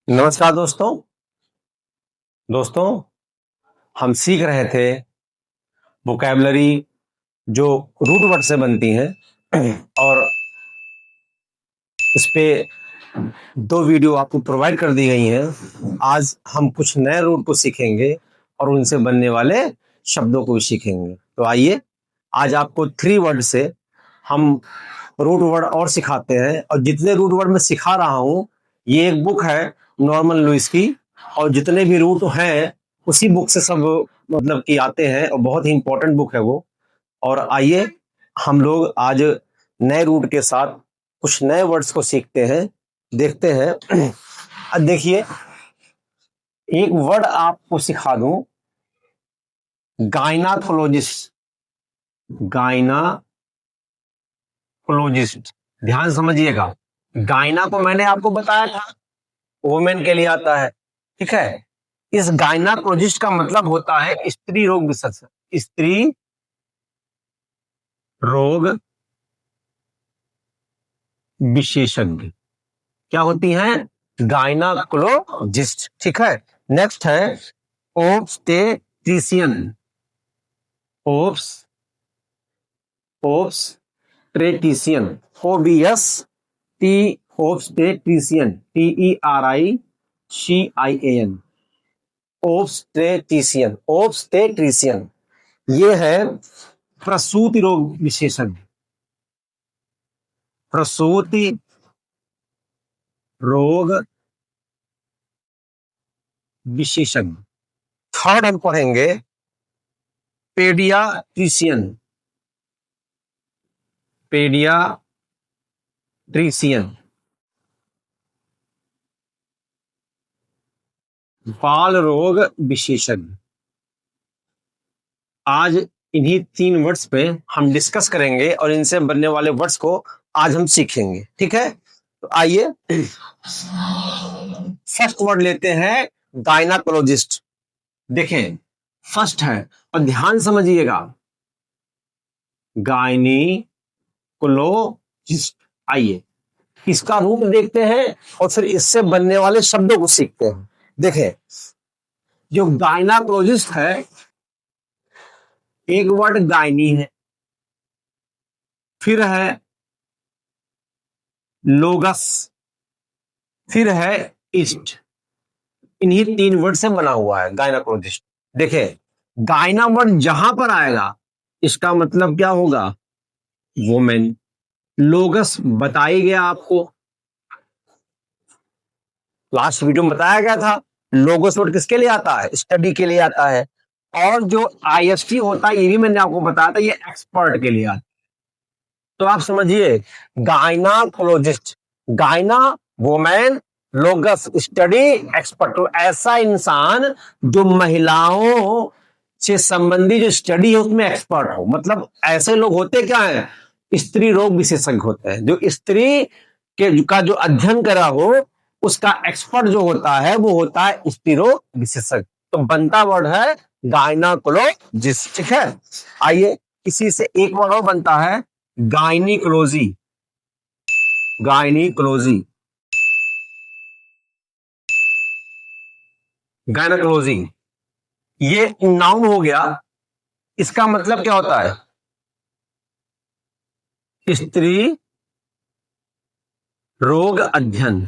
नमस्कार दोस्तों। हम सीख रहे थे वोकैबुलरी जो रूट वर्ड से बनती हैं और इस पे 2 वीडियो आपको प्रोवाइड कर दी गई हैं। आज हम कुछ नए रूट को सीखेंगे और उनसे बनने वाले शब्दों को भी सीखेंगे। तो आइए, आज आपको 3 वर्ड से हम रूट वर्ड और सिखाते हैं। और जितने रूट वर्ड मैं सिखा रहा हूं, ये एक बुक है नॉर्मन लुइस की, और जितने भी रूट हैं उसी बुक से सब मतलब कि आते हैं, और बहुत ही इंपॉर्टेंट बुक है वो। और आइए, हम लोग आज नए रूट के साथ कुछ नए वर्ड्स को सीखते हैं, देखते हैं। अब देखिए, एक वर्ड आपको सिखा दूं, गायनाकोलॉजिस्ट। गायनाकोलॉजिस्ट, ध्यान समझिएगा। गायना को मैंने आपको बताया था वुमेन के लिए आता है, ठीक है। इस गायनाकोलॉजिस्ट का मतलब होता है स्त्री रोग विशेषज्ञ। स्त्री रोग विशेषज्ञ क्या होती हैं? गायनाकोलॉजिस्ट, ठीक है। नेक्स्ट है ओब्स्टेट्रिशियन। ओब्स्टेट्रिशियन, OBS टी, ओब्स्टेट्रिशियन, TERICIAN। ओब्स्टेट्रिशियन ये है प्रसूति रोग विशेषज्ञ। प्रसूति रोग विशेषज्ञ। थर्ड हम पढ़ेंगे पेडियाट्रिशियन। पेडियाट्रिशियन, बाल रोग विशेषज्ञ। आज इन्हीं 3 वर्ड्स पे हम डिस्कस करेंगे और इनसे बनने वाले वर्ड्स को आज हम सीखेंगे, ठीक है। तो आइए, फर्स्ट वर्ड लेते हैं गायनाकोलॉजिस्ट। देखें, फर्स्ट है और ध्यान समझिएगा, गायनिकोलॉजिस्ट। आइए इसका रूप देखते हैं और फिर इससे बनने वाले शब्दों को सीखते हैं। देखें, जो गायनाकोलॉजिस्ट है, एक वर्ड गायनी है, फिर है लोगस, फिर है ईस्ट। इन्हीं 3 वर्ड से बना हुआ है गायनाकोलॉजिस्ट। देखे, गायना वर्ड जहां पर आएगा इसका मतलब क्या होगा? वुमेन। लोगस बताई गया आपको, लास्ट वीडियो में बताया गया था। लोगस वर्ड किसके लिए आता है? स्टडी के लिए आता है। और जो IST होता है, ये भी मैंने आपको बताया था, ये एक्सपर्ट के लिए आता है। तो आप समझिए, गायनाकोलॉजिस्ट, गायना वुमेन, लोगस स्टडी, एक्सपर्ट। तो ऐसा इंसान जो महिलाओं से संबंधी जो स्टडी है उसमें एक्सपर्ट हो। मतलब ऐसे लोग होते क्या है? स्त्री रोग विशेषज्ञ होते हैं। जो स्त्री के का जो अध्ययन करा हो उसका एक्सपर्ट जो होता है वो होता है स्त्री रोग विशेषज्ञ। तो बनता वर्ड है गायनाकोलॉजिस्ट, ठीक है। आइए, इसी से एक वर्ड और बनता है गायनिकोलॉजी। गायनिकोलॉजी, गायनाकोलॉजी ये नाउन हो गया। इसका मतलब क्या होता है? स्त्री रोग अध्ययन।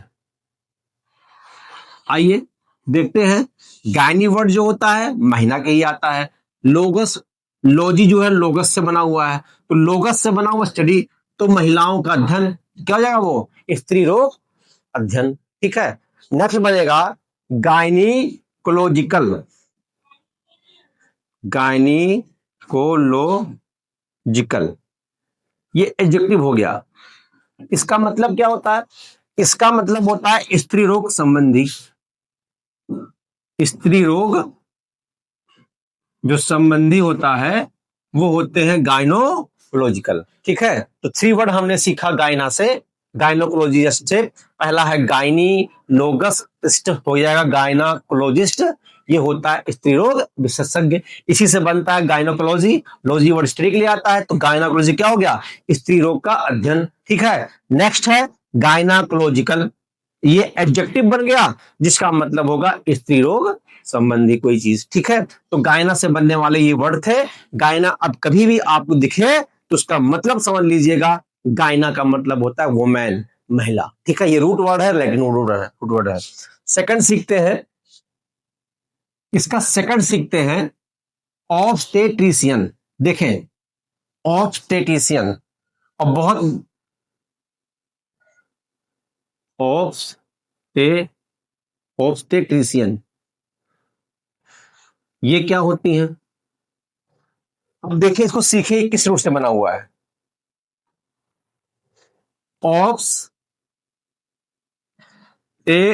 आइए देखते हैं, गायनी वर्ड जो होता है महीना के ही आता है। लोगस, लॉजी जो है लोगस से बना हुआ है, तो लोगस से बना हुआ स्टडी, तो महिलाओं का अध्ययन क्या हो जाएगा? वो स्त्री रोग अध्ययन, ठीक है। नेक्स्ट बनेगा गायनिकोलॉजिकल। गायनिकोलॉजिकल ये एडजेक्टिव हो गया। इसका मतलब क्या होता है? इसका मतलब होता है स्त्री रोग संबंधी। स्त्री रोग जो संबंधी होता है वो होते हैं गायनोकोलॉजिकल, ठीक है। तो 3 वर्ड हमने सीखा गायना से, गायनोकोलॉजिस्ट से। पहला है गायनी, लोगस हो जाएगा गायनाकोलॉजिस्ट। ये होता है स्त्री रोग विशेषज्ञ। इसी से बनता है गायनोकोलॉजी। लॉजी वर्ड स्त्री के लिए आता है, तो गायनाकोलॉजी क्या हो गया? स्त्री रोग का अध्ययन, ठीक है। नेक्स्ट है गायनाकोलॉजिकल। ये एडजेक्टिव बन गया जिसका मतलब होगा स्त्री रोग संबंधी कोई चीज। ठीक है, तो गायना से बनने वाले ये वर्ड थे। गायना अब कभी भी आपको दिखे तो उसका मतलब समझ लीजिएगा, गायना का मतलब होता है वुमेन, महिला। ठीक है, ये रूट वर्ड है, लेकिन रूट वर्ड है। सेकंड सीखते हैं, इसका सेकंड सीखते हैं ऑब्स्टेट्रिशियन। देखें, ऑब्स्टेट्रिशियन, और बहुत ऑब्स्टे ऑब्स्टेट्रिशियन ये क्या होती हैं? अब देखिए, इसको सीखे किस रूट से बना हुआ है। ऑब्स ए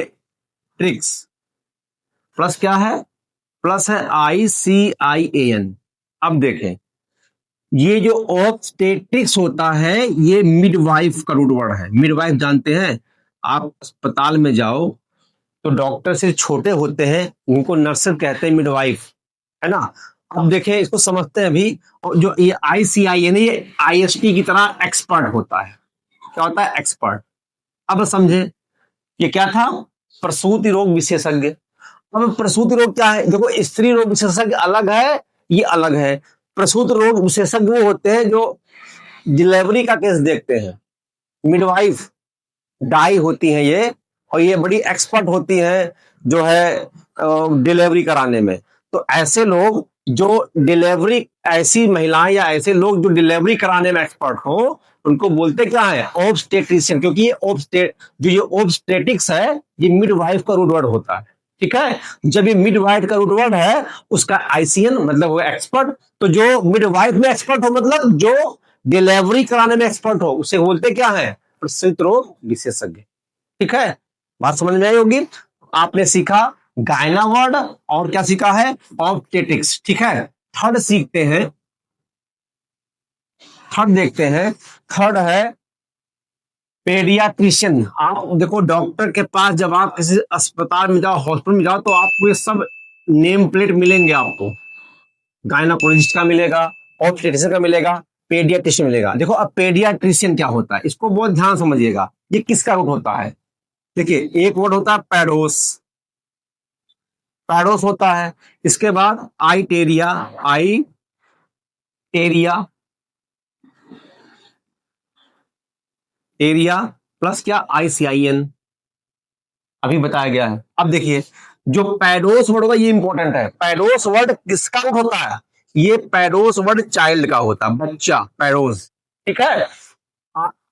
ट्रिक्स प्लस क्या है? प्लस है ICIAN। अब देखें, ये जो ऑब्स्टेट्रिक्स होता है ये मिडवाइफ का रूट वर्ड है। मिडवाइफ जानते हैं, आप अस्पताल में जाओ तो डॉक्टर से छोटे होते हैं उनको नर्सेस कहते हैं, मिडवाइफ, है ना। अब देखें, इसको समझते हैं अभी। और जो ये ICIAN ये IST की तरह एक्सपर्ट होता है। क्या होता है? एक्सपर्ट। अब समझे, ये क्या था? प्रसूति रोग विशेषज्ञ। अब प्रसूति रोग क्या है? देखो, स्त्री रोग विशेषज्ञ अलग है, ये अलग है। प्रसूति रोग विशेषज्ञ वो होते हैं जो डिलीवरी का केस देखते हैं। मिडवाइफ डाई होती है ये, और ये बड़ी एक्सपर्ट होती है जो है डिलीवरी कराने में। तो ऐसे लोग जो डिलीवरी, ऐसी महिलाएं या ऐसे लोग जो डिलीवरी कराने में एक्सपर्ट हो, उनको बोलते क्या है? ऑब्स्टेट्रिशियन। क्योंकि ये ऑब्स्टेटिक्स है, ये मिडवाइफ का रूट वर्ड होता है। ठीक है, जब ये मिडवाइफ का रूट वर्ड है, उसका ICN मतलब वो एक्सपर्ट। तो जो मिडवाइफ में एक्सपर्ट हो, मतलब जो डिलीवरी कराने में एक्सपर्ट हो, उसे बोलते क्या है? प्रसूति रोग विशेषज्ञ। ठीक है, बात समझ में आई होगी। आपने सीखा गायना वर्ड, और क्या सीखा है? ऑब्स्टेटिक्स। ठीक है, थर्ड सीखते हैं, थर्ड देखते हैं। थर्ड है पेडियाट्रिशियन। आप देखो, डॉक्टर के पास जब आप किसी अस्पताल में जाओ, हॉस्पिटल में जाओ, तो आपको ये सब नेम प्लेट मिलेंगे। आपको गायनाकोलॉजिस्ट का मिलेगा, ऑब्स्टेट्रिशियन का मिलेगा, पेडियाट्रिशियन मिलेगा। देखो, अब पेडियाट्रिशियन क्या होता है, इसको बहुत ध्यान समझिएगा। ये किसका रूट होता है? देखिए, एक वर्ड होता है पैडोस, पैडोस होता है। इसके बाद आइटेरिया, एरिया, एरिया प्लस क्या? ICIN, अभी बताया गया है। अब देखिए, जो पैडोस वर्ड होगा ये इंपॉर्टेंट है। पैडोस वर्ड किसका रूट होता है? ये पैडोस वर्ड चाइल्ड का होता है, बच्चा, पैडोस। ठीक है,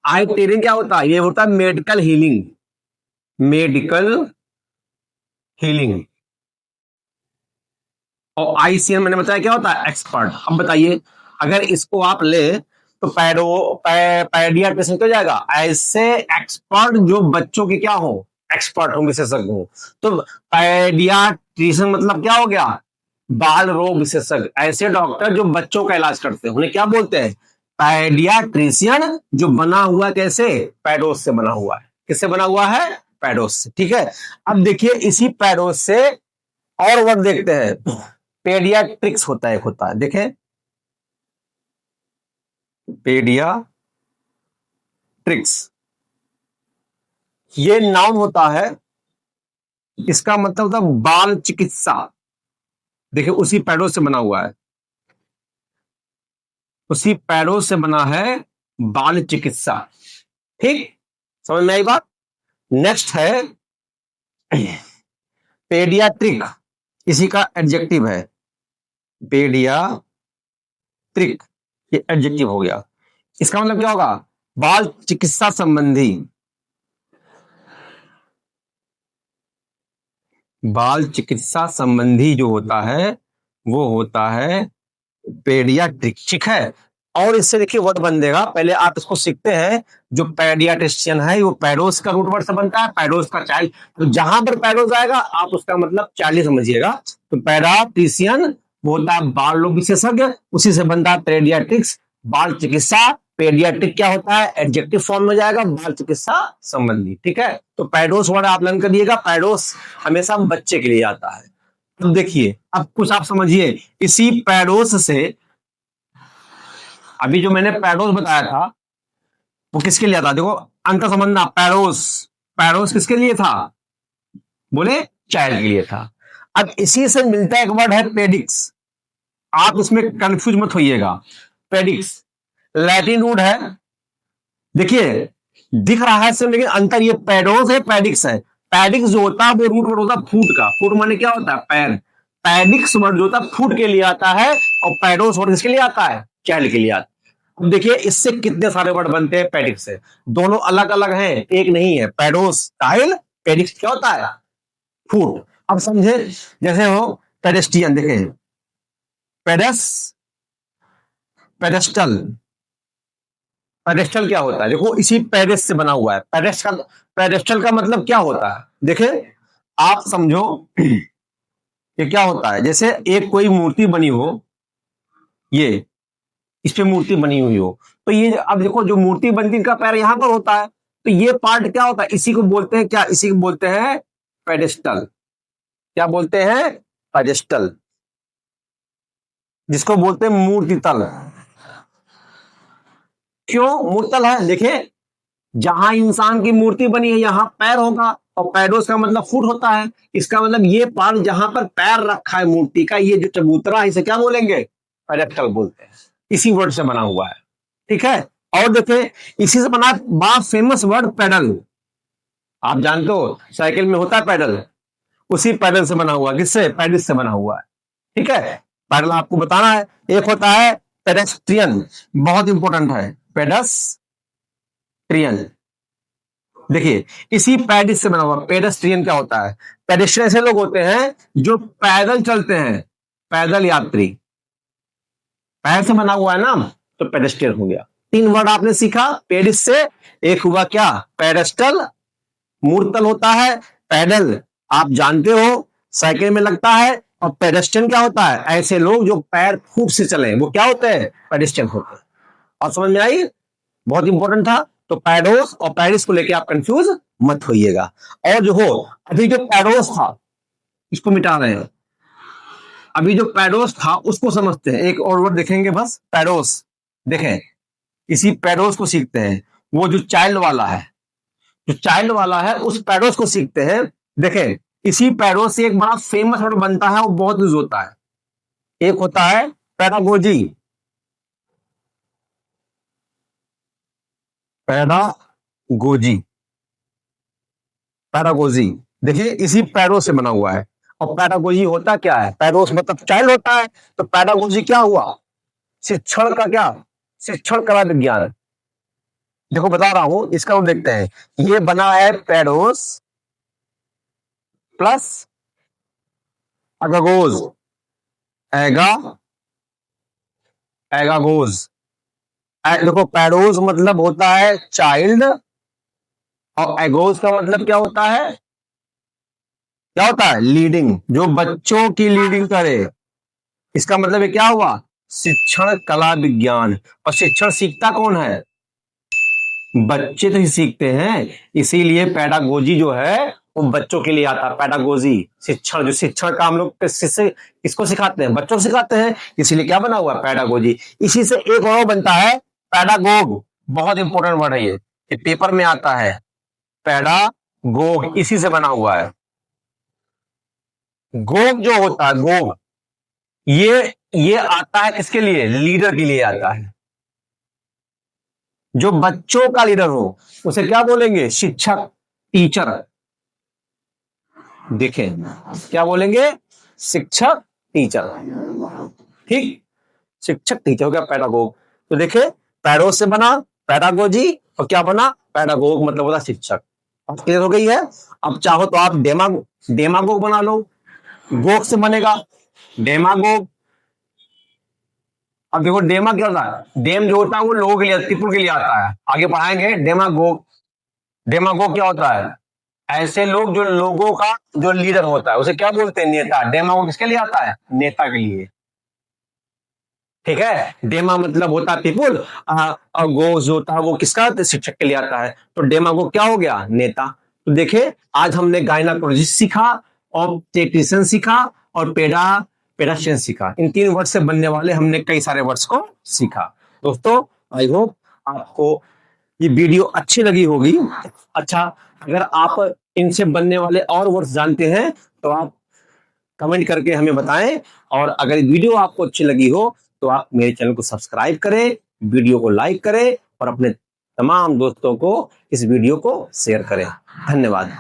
आइटेरियन क्या होता है? ये होता है मेडिकल हीलिंग, मेडिकल हीलिंग। और ICN मैंने बताया क्या होता है? एक्सपर्ट। अब बताइए, अगर इसको आप ले तो पैडियाट्रिशियन हो जाएगा, ऐसे एक्सपर्ट जो बच्चों के क्या हो? एक्सपर्ट हो, विशेषज्ञ हो। तो पैडियाट्रिशियन मतलब क्या हो गया? बाल रोग विशेषज्ञ। ऐसे डॉक्टर जो बच्चों का इलाज करते हैं उन्हें क्या बोलते हैं? पैडियाट्रिशियन। जो बना हुआ कैसे? पैडोस से बना हुआ है। किससे बना हुआ है? पैडोस से। ठीक है, अब देखिए, इसी पैडोस से और वर्ड देखते हैं। पेडियाट्रिक्स होता है, एक होता है, देखें, पेडियाट्रिक्स। ये नाउन होता है, इसका मतलब होता है बाल चिकित्सा। देखिए, उसी पैडोस से बना हुआ है, उसी पैडोस से बना है बाल चिकित्सा। ठीक, समझ में आई बात। नेक्स्ट है पेडियाट्रिक, इसी का एडजेक्टिव है, पेडियाट्रिक, ये एडजेक्टिव हो गया। इसका मतलब क्या होगा? बाल चिकित्सा संबंधी, बाल चिकित्सा संबंधी जो होता है वो होता है पेडियाट्रिक। ठीक है, और इससे देखिए वर्ड बन देगा। पहले आप इसको सीखते हैं। जो पेडियाट्रिशियन है वो पैडोस का रूट वर्ड से बनता है, पैडोस का चाइल्ड। तो जहां पर पैडोस आएगा आप उसका मतलब चाइल्ड ही समझिएगा। तो पेडियाट्रिशियन वो होता है बाल रोग विशेषज्ञ, उसी से बनता है पेडियाट्रिक्स, बाल चिकित्सा। पेडियाट्रिक क्या होता है? एडजेक्टिव फॉर्म में जाएगा, बाल चिकित्सा संबंधी। ठीक है, तो पैडोस वर्ड आप लर्न करिएगा। पैडोस हमेशा बच्चे के लिए आता है। तो देखिए, अब कुछ आप समझिए, इसी पैडोस से, अभी जो मैंने पैडोस बताया था वो किसके लिए आता? देखो, अंतर समझना, पैडोस पैडोस किसके लिए था? बोले चाइल्ड के लिए था। अब इसी से मिलता एक वर्ड है पेडिक्स, आप इसमें कंफ्यूज मत होइएगा। पेडिक्स लैटिन रूट है, देखिए दिख रहा है सिर्फ, लेकिन अंतर ये पैडोस है पैडिक्स है। पैडिक्स जो होता है वो रूट वर्ड होता है फूट का, फूट माने क्या होता है? पैर। पैडिक्स वर्ड जो होता है फूट के लिए आता है, और पैडोस वर्ड किसके लिए आता है? चाइल्ड के लिए आता है। अब देखिए इससे कितने सारे वर्ड बनते हैं पैडिक्स से, दोनों अलग अलग हैं, एक नहीं है। पैडोस चाइल्ड, पेडिक्स क्या होता है? फूट। अब समझे, जैसे हो पेडेस्टियन, देखें पेडेस, पेडेस्टल। पेडेस्टल क्या होता है? देखो इसी पेडेस से बना हुआ है। पेडेस्टल, पेडेस्टल का मतलब क्या होता है? देखे आप समझो ये क्या होता है, जैसे एक कोई मूर्ति बनी हो, ये इस पे मूर्ति बनी हुई हो, तो ये अब देखो जो मूर्ति बनती है इनका पैर यहां पर होता है, तो ये पार्ट क्या होता है? इसी को बोलते हैं क्या? इसी को बोलते हैं पेडेस्टल। क्या बोलते हैं? पेडेस्टल, जिसको बोलते हैं मूर्ति तल। क्यों मूर्तल है? देखिए जहां इंसान की मूर्ति बनी है यहां पैर होगा, और पैडोस का मतलब फुट होता है। इसका मतलब ये पार्ट जहां पर पैर रखा है मूर्ति का, ये जो चबूतरा है, इसे क्या बोलेंगे? पेडेस्टल बोलते हैं। इसी वर्ड से बना हुआ है, ठीक है। और देखिए इसी से बना बड़ा फेमस वर्ड पेडल। आप जानते हो साइकिल में होता है पेडल, उसी पेडल से बना हुआ। किससे? पेडिस से बना हुआ है, ठीक है। पेडल आपको बताना है। एक होता है पेडेस्ट्रियन, बहुत इंपॉर्टेंट है, पेडेस्ट्रियन। देखिए इसी पैडिस से बना हुआ। पेडेस्ट्रियन क्या होता है? पेडेस्ट्रियन ऐसे लोग होते हैं जो पैदल चलते हैं, पैदल यात्री। पैर से बना हुआ है ना, तो पेडेस्ट्रियन हो गया। तीन वर्ड आपने सीखा पेडिस से। एक हुआ क्या? पेडेस्टल, मूर्तल होता है। पैडल आप जानते हो साइकिल में लगता है। और पेडेस्ट्रियन क्या होता है? ऐसे लोग जो पैर फूट से चले, वो क्या होते हैं? पेडेस्ट्रियन होते हैं। और समझ में आई? बहुत इंपॉर्टेंट था। तो पैडोस और पैरिस को लेके आप कंफ्यूज मत होइएगा। और जो हो, अभी जो पैडोस था इसको मिटा रहे हैं, अभी जो पैडोस था उसको समझते हैं। एक और वर्ड देखेंगे बस, पैडोस। देखें इसी पैडोस को सीखते हैं। वो जो चाइल्ड वाला है, जो चाइल्ड वाला है उस पैडोस को सीखते हैं। देखें इसी पैडोस से एक बड़ा फेमस वर्ड बनता है, वो बहुत यूज होता है। एक होता है पैडागोजी, पैडागोजी, पैडागोजी। देखिए इसी पैडोस से बना हुआ है। और पैडागोजी होता क्या है? पैडोस मतलब चाइल्ड होता है, तो पैडागोजी क्या हुआ? शिक्षण का क्या? शिक्षण कला विज्ञान। देखो बता रहा हूं, इसका हम देखते हैं। ये बना है पैडोस प्लस अगागोज, एगा, एगागोज। देखो पैडोस मतलब होता है चाइल्ड, और एगोज का मतलब क्या होता है? क्या होता है? लीडिंग, जो बच्चों की लीडिंग करे। इसका मतलब ये क्या हुआ? शिक्षण कला विज्ञान। और शिक्षण सीखता कौन है? बच्चे तो ही सीखते हैं। इसीलिए पैडागोजी जो है वो बच्चों के लिए आता है। पैडागोजी शिक्षण, जो शिक्षण का हम लोग किसको सिखाते हैं? बच्चों को सिखाते हैं। इसीलिए क्या बना हुआ? पैडागोजी। इसी से एक और बनता है पैडागोग। बहुत इंपॉर्टेंट वर्ड है ये पेपर में आता है। पैडागोग इसी से बना हुआ है। गोग जो होता है, गोग, ये आता है किसके लिए? लीडर के लिए आता है। जो बच्चों का लीडर हो उसे क्या बोलेंगे? शिक्षक, टीचर। देखें क्या बोलेंगे? शिक्षक, टीचर। ठीक, शिक्षक टीचर हो गया पैडागोग। तो देखे पैडोस से बना पैडागोजी, और क्या बना? पैडागोग, मतलब होता शिक्षक। अब क्लियर हो गई है। अब चाहो तो आप डेमागोग बना लो। गोग से बनेगा डेमागोग। अब देखो डेमा क्या होता है? डेम जो होता है वो लोगों के लिए, पीपुल के लिए आता है। आगे पढ़ाएंगे डेमागोग। डेमागोग क्या होता है? ऐसे लोग जो लोगों का जो लीडर होता है उसे क्या बोलते हैं? नेता। डेमागोग किसके लिए आता है? नेता के लिए। ठीक है, डेमा मतलब होता है पीपुल, और गो जो होता है वो किसका? शिक्षक के लिए आता है। तो डेमागोग क्या हो गया? नेता। तो देखे आज हमने गायनाकोलॉजिस्ट सीखा, ऑब्स्टेट्रिशियन सीखा, और पेडास्ट्रियन सीखा। इन तीन वर्ड से बनने वाले हमने कई सारे वर्ड्स को सीखा। दोस्तों आई होप आपको ये वीडियो अच्छी लगी होगी। अच्छा, अगर आप इनसे बनने वाले और वर्ड्स जानते हैं तो आप कमेंट करके हमें बताएं। और अगर वीडियो आपको अच्छी लगी हो तो आप मेरे चैनल को सब्सक्राइब करें, वीडियो को लाइक करें और अपने तमाम दोस्तों को इस वीडियो को शेयर करें। धन्यवाद।